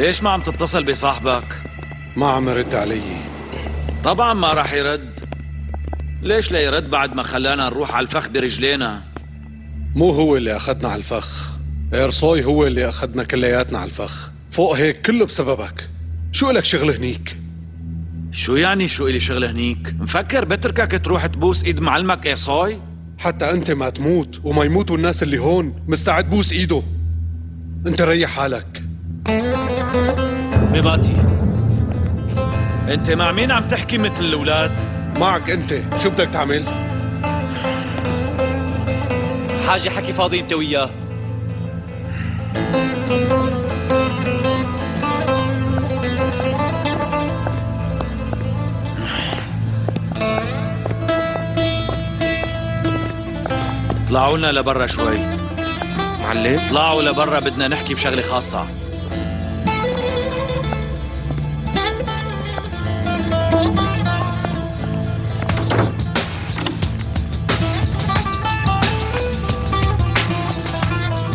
ليش ما عم تتصل بصاحبك؟ ما عم يرد علي. طبعا ما راح يرد. ليش لا يرد بعد ما خلانا نروح على الفخ برجلينا؟ مو هو اللي اخذنا على الفخ، إرصاي هو اللي اخذنا كلياتنا على الفخ. فوق هيك كله بسببك. شو إلك شغل هنيك؟ شو يعني شو إلي شغل هنيك؟ مفكر بتركك تروح تبوس ايد معلمك إرصاي؟ حتى انت ما تموت وما يموتوا الناس اللي هون مستعد بوس ايده. انت ريح حالك. مباتي، انت مع مين عم تحكي مثل الاولاد؟ معك انت، شو بدك تعمل؟ حاجة حكي فاضي انت وياه. طلعوا لنا لبرا شوي. معلم طلعوا لبرا، بدنا نحكي بشغلة خاصة.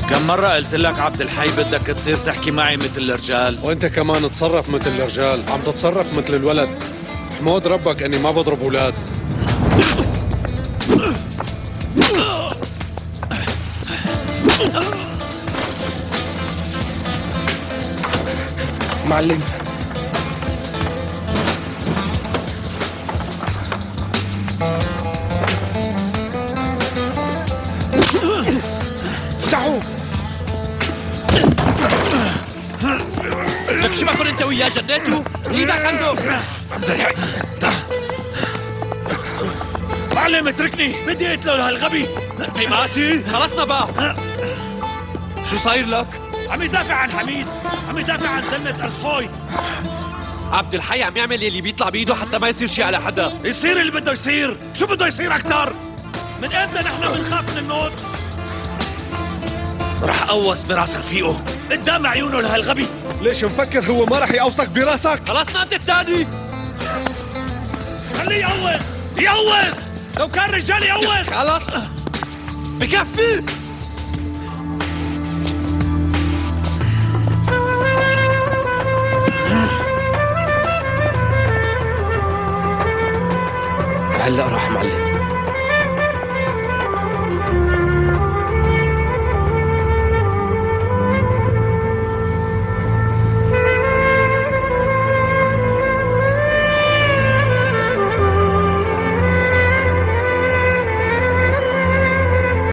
كم مرة قلت لك عبد الحي بدك تصير تحكي معي مثل الرجال؟ وانت كمان تصرف مثل الرجال، عم تتصرف مثل الولد. حمود ربك اني ما بضرب اولاد. معلم افتحوا. لك شو معكم انت وياه؟ جنيتوا؟ ايدك عنده. عبد الحي معلم اتركني، بدي اقتله لهالغبي. ماتي خلصنا بقى. شو صاير لك؟ عم يدافع عن حميد، عم يدافع عن زلمة إرصاي. عبد الحي عم يعمل يلي بيطلع بايده حتى ما يصير شيء على حدا. يصير اللي بده يصير. شو بده يصير أكتر؟ من امتى نحن بنخاف من الموت؟ رح قوص براس رفيقه قدام عيونه لهالغبي. ليش مفكر هو ما رح يقوصك براسك؟ خلصنا انت الثاني. خليه يقوص يقوص، لو كان رجال يقوص. خلص بكفي. هلا راح معلم.